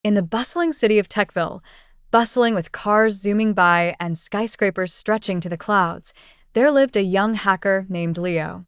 In the bustling city of Techville, bustling with cars zooming by and skyscrapers stretching to the clouds, there lived a young hacker named Leo.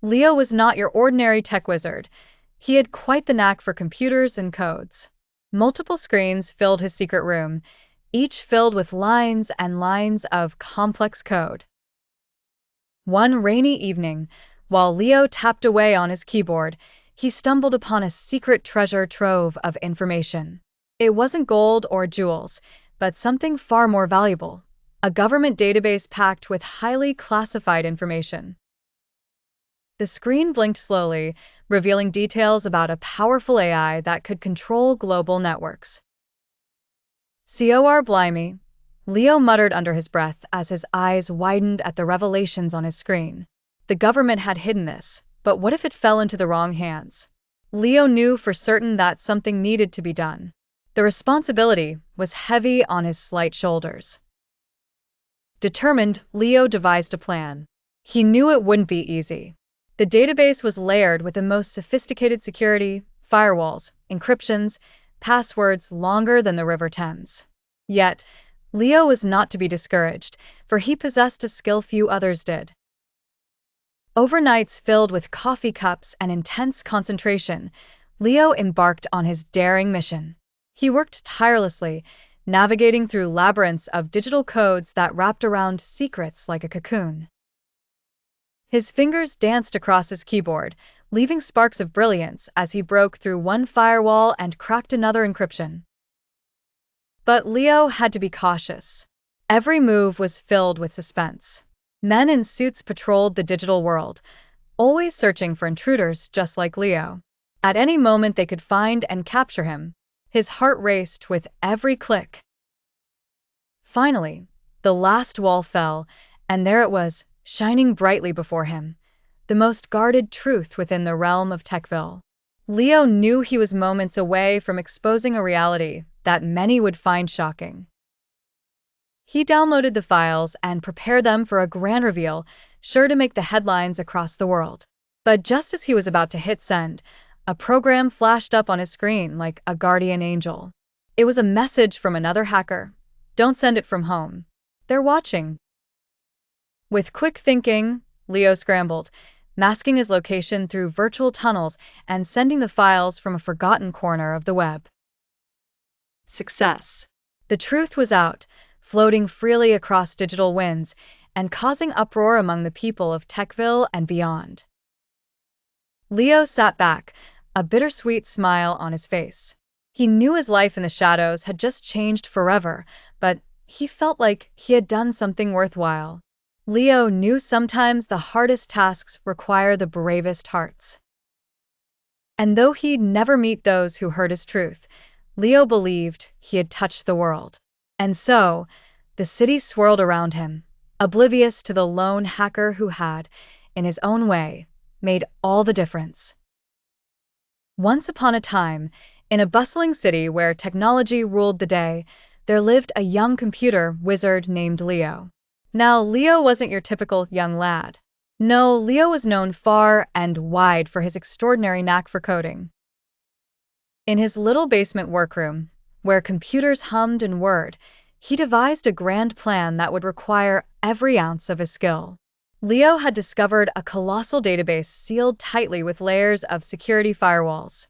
Leo was not your ordinary tech wizard. He had quite the knack for computers and codes. Multiple screens filled his secret room, each filled with lines and lines of complex code. One rainy evening, while Leo tapped away on his keyboard, he stumbled upon a secret treasure trove of information. It wasn't gold or jewels, but something far more valuable, a government database packed with highly classified information. The screen blinked slowly, revealing details about a powerful AI that could control global networks. "Cor blimey," Leo muttered under his breath as his eyes widened at the revelations on his screen. The government had hidden this, but what if it fell into the wrong hands? Leo knew for certain that something needed to be done. The responsibility was heavy on his slight shoulders. Determined, Leo devised a plan. He knew it wouldn't be easy. The database was layered with the most sophisticated security, firewalls, encryptions, passwords longer than the River Thames. Yet, Leo was not to be discouraged, for he possessed a skill few others did. Overnights filled with coffee cups and intense concentration, Leo embarked on his daring mission. He worked tirelessly, navigating through labyrinths of digital codes that wrapped around secrets like a cocoon. His fingers danced across his keyboard, leaving sparks of brilliance as he broke through one firewall and cracked another encryption. But Leo had to be cautious. Every move was filled with suspense. Men in suits patrolled the digital world, always searching for intruders just like Leo. At any moment they could find and capture him. His heart raced with every click. Finally, the last wall fell, and there it was, shining brightly before him, the most guarded truth within the realm of Techville. Leo knew he was moments away from exposing a reality that many would find shocking. He downloaded the files and prepared them for a grand reveal, sure to make the headlines across the world. But just as he was about to hit send, a program flashed up on his screen like a guardian angel. It was a message from another hacker. "Don't send it from home. They're watching." With quick thinking, Leo scrambled, masking his location through virtual tunnels and sending the files from a forgotten corner of the web. Success. The truth was out, floating freely across digital winds and causing uproar among the people of Techville and beyond. Leo sat back, a bittersweet smile on his face. He knew his life in the shadows had just changed forever, but he felt like he had done something worthwhile. Leo knew sometimes the hardest tasks require the bravest hearts. And though he'd never meet those who heard his truth, Leo believed he had touched the world. And so, the city swirled around him, oblivious to the lone hacker who had, in his own way, made all the difference. Once upon a time, in a bustling city where technology ruled the day, there lived a young computer wizard named Leo. Now, Leo wasn't your typical young lad. No, Leo was known far and wide for his extraordinary knack for coding. In his little basement workroom, where computers hummed and whirred, he devised a grand plan that would require every ounce of his skill. Leo had discovered a colossal database sealed tightly with layers of security firewalls.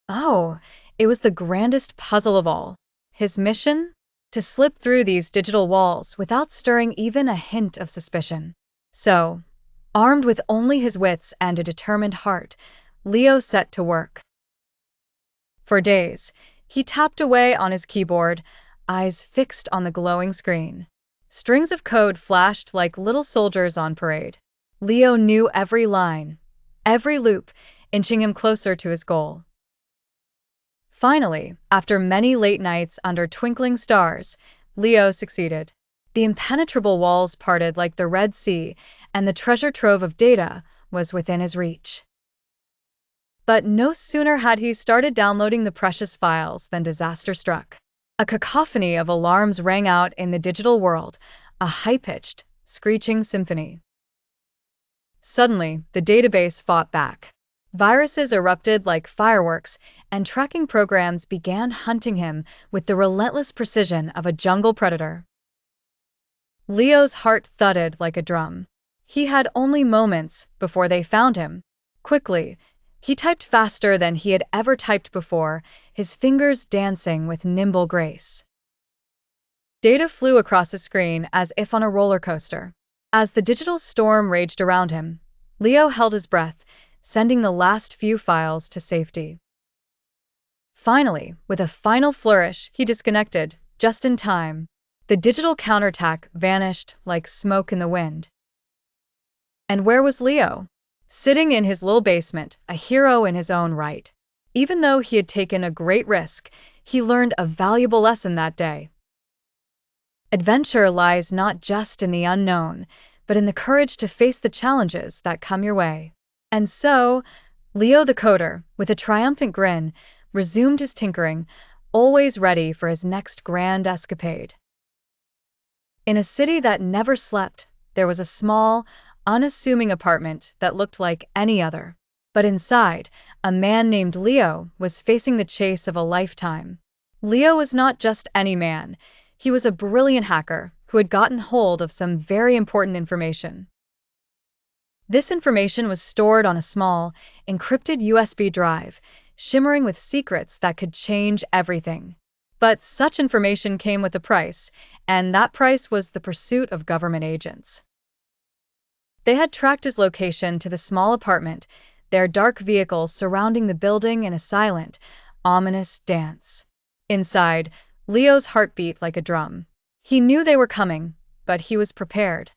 Oh, it was the grandest puzzle of all. His mission? To slip through these digital walls without stirring even a hint of suspicion. So, armed with only his wits and a determined heart, Leo set to work. For days, he tapped away on his keyboard, eyes fixed on the glowing screen. Strings of code flashed like little soldiers on parade. Leo knew every line, every loop, inching him closer to his goal. Finally, after many late nights under twinkling stars, Leo succeeded. The impenetrable walls parted like the Red Sea, and the treasure trove of data was within his reach. But no sooner had he started downloading the precious files than disaster struck. A cacophony of alarms rang out in the digital world, a high-pitched, screeching symphony. Suddenly, the database fought back. Viruses erupted like fireworks, and tracking programs began hunting him with the relentless precision of a jungle predator. Leo's heart thudded like a drum. He had only moments before they found him. Quickly, he typed faster than he had ever typed before, his fingers dancing with nimble grace. Data flew across the screen as if on a roller coaster. As the digital storm raged around him, Leo held his breath, sending the last few files to safety. Finally, with a final flourish, he disconnected, just in time. The digital counterattack vanished like smoke in the wind. And where was Leo? Sitting in his little basement, a hero in his own right. Even though he had taken a great risk, he learned a valuable lesson that day. Adventure lies not just in the unknown, but in the courage to face the challenges that come your way. And so, Leo the coder, with a triumphant grin, resumed his tinkering, always ready for his next grand escapade. In a city that never slept, there was a small, unassuming apartment that looked like any other. But inside, a man named Leo was facing the chase of a lifetime. Leo was not just any man. He was a brilliant hacker who had gotten hold of some very important information. This information was stored on a small, encrypted USB drive, shimmering with secrets that could change everything. But such information came with a price, and that price was the pursuit of government agents. They had tracked his location to the small apartment, their dark vehicles surrounding the building in a silent, ominous dance. Inside, Leo's heart beat like a drum. He knew they were coming, but he was prepared.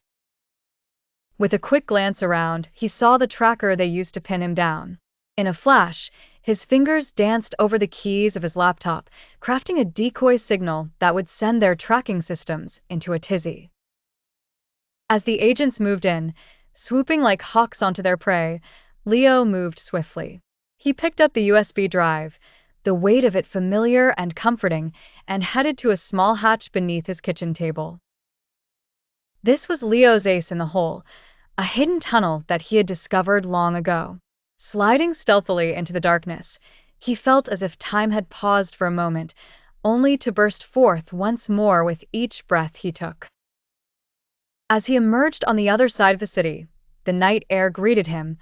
With a quick glance around, he saw the tracker they used to pin him down. In a flash, his fingers danced over the keys of his laptop, crafting a decoy signal that would send their tracking systems into a tizzy. As the agents moved in, swooping like hawks onto their prey, Leo moved swiftly. He picked up the USB drive, the weight of it familiar and comforting, and headed to a small hatch beneath his kitchen table. This was Leo's ace in the hole, a hidden tunnel that he had discovered long ago. Sliding stealthily into the darkness, he felt as if time had paused for a moment, only to burst forth once more with each breath he took. As he emerged on the other side of the city, the night air greeted him,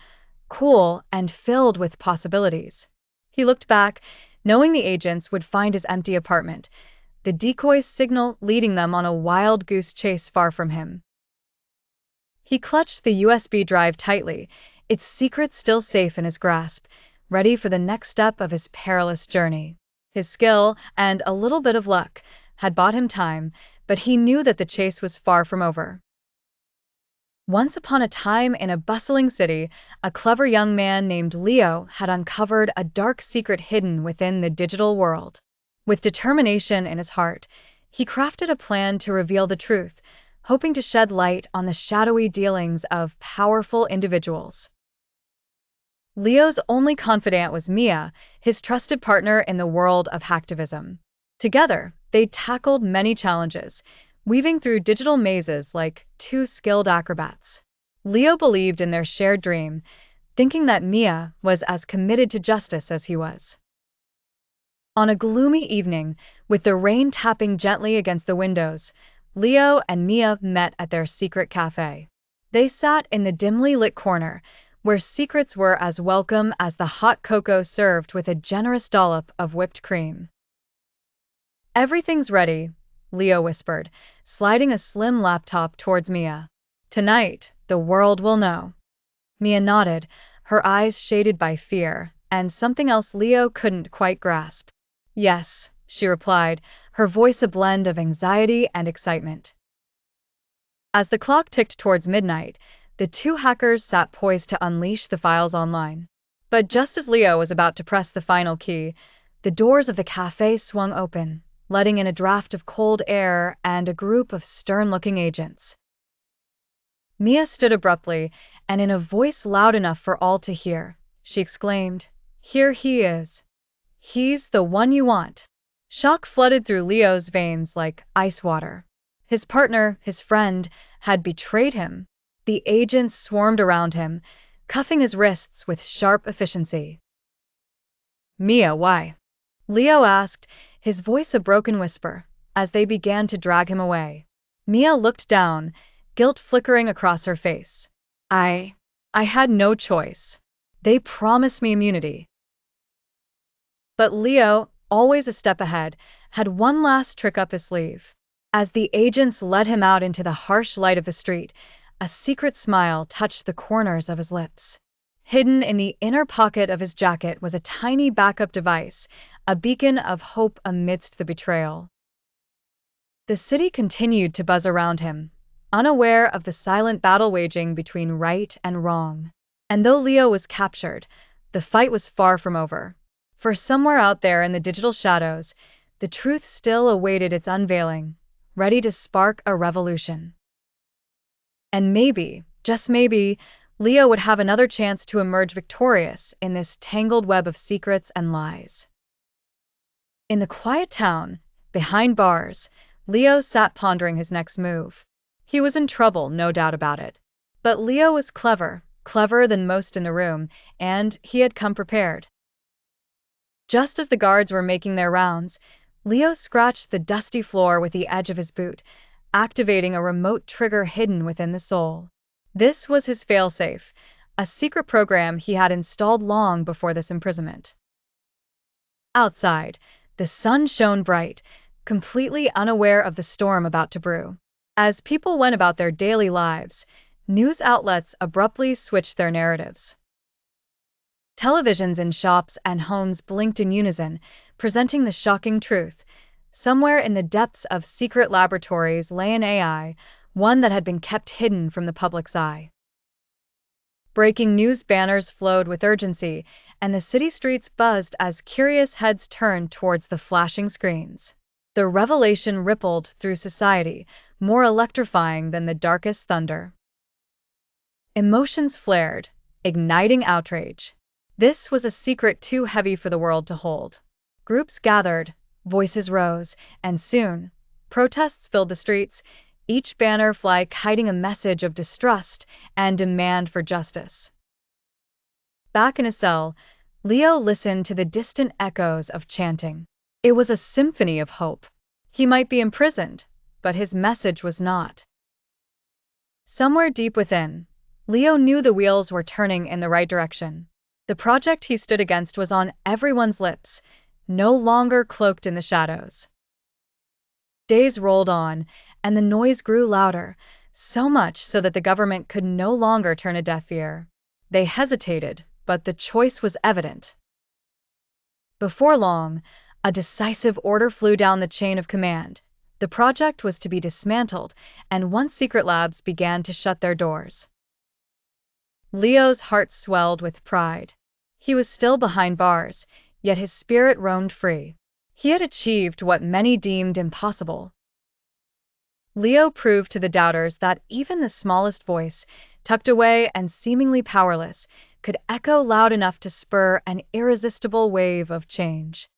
cool and filled with possibilities. He looked back, knowing the agents would find his empty apartment, the decoy signal leading them on a wild goose chase far from him. He clutched the USB drive tightly, its secrets still safe in his grasp, ready for the next step of his perilous journey. His skill, and a little bit of luck, had bought him time, but he knew that the chase was far from over. Once upon a time in a bustling city, a clever young man named Leo had uncovered a dark secret hidden within the digital world. With determination in his heart, he crafted a plan to reveal the truth, hoping to shed light on the shadowy dealings of powerful individuals. Leo's only confidant was Mia, his trusted partner in the world of hacktivism. Together, they tackled many challenges, weaving through digital mazes like two skilled acrobats. Leo believed in their shared dream, thinking that Mia was as committed to justice as he was. On a gloomy evening, with the rain tapping gently against the windows, Leo and Mia met at their secret cafe. They sat in the dimly lit corner, where secrets were as welcome as the hot cocoa served with a generous dollop of whipped cream. "Everything's ready," Leo whispered, sliding a slim laptop towards Mia. "Tonight, the world will know." Mia nodded, her eyes shaded by fear, and something else Leo couldn't quite grasp. "Yes," she replied, her voice a blend of anxiety and excitement. As the clock ticked towards midnight, the two hackers sat poised to unleash the files online. But just as Leo was about to press the final key, the doors of the cafe swung open, letting in a draft of cold air and a group of stern-looking agents. Mia stood abruptly, and in a voice loud enough for all to hear, she exclaimed, "Here he is. He's the one you want." Shock flooded through Leo's veins like ice water. His partner, his friend, had betrayed him. The agents swarmed around him, cuffing his wrists with sharp efficiency. "Mia, why?" Leo asked, his voice a broken whisper, as they began to drag him away. Mia looked down, guilt flickering across her face. I had no choice. They promised me immunity." But Leo, always a step ahead, had one last trick up his sleeve. As the agents led him out into the harsh light of the street, a secret smile touched the corners of his lips. Hidden in the inner pocket of his jacket was a tiny backup device, a beacon of hope amidst the betrayal. The city continued to buzz around him, unaware of the silent battle waging between right and wrong. And though Leo was captured, the fight was far from over. For somewhere out there in the digital shadows, the truth still awaited its unveiling, ready to spark a revolution. And maybe, just maybe, Leo would have another chance to emerge victorious in this tangled web of secrets and lies. In the quiet town, behind bars, Leo sat pondering his next move. He was in trouble, no doubt about it. But Leo was cleverer than most in the room, and he had come prepared. Just as the guards were making their rounds, Leo scratched the dusty floor with the edge of his boot, activating a remote trigger hidden within the sole. This was his failsafe, a secret program he had installed long before this imprisonment. Outside, the sun shone bright, completely unaware of the storm about to brew. As people went about their daily lives, news outlets abruptly switched their narratives. Televisions in shops and homes blinked in unison, presenting the shocking truth. Somewhere in the depths of secret laboratories lay an AI, one that had been kept hidden from the public's eye. Breaking news banners flowed with urgency, and the city streets buzzed as curious heads turned towards the flashing screens. The revelation rippled through society, more electrifying than the darkest thunder. Emotions flared, igniting outrage. This was a secret too heavy for the world to hold. Groups gathered, voices rose, and soon, protests filled the streets, each banner fly kiting a message of distrust and demand for justice. Back in his cell, Leo listened to the distant echoes of chanting. It was a symphony of hope. He might be imprisoned, but his message was not. Somewhere deep within, Leo knew the wheels were turning in the right direction. The project he stood against was on everyone's lips, no longer cloaked in the shadows. Days rolled on, and the noise grew louder, so much so that the government could no longer turn a deaf ear. They hesitated, but the choice was evident. Before long, a decisive order flew down the chain of command. The project was to be dismantled, and once secret labs began to shut their doors. Leo's heart swelled with pride. He was still behind bars, yet his spirit roamed free. He had achieved what many deemed impossible. Leo proved to the doubters that even the smallest voice, tucked away and seemingly powerless, could echo loud enough to spur an irresistible wave of change.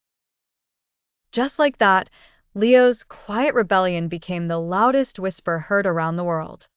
Just like that, Leo's quiet rebellion became the loudest whisper heard around the world.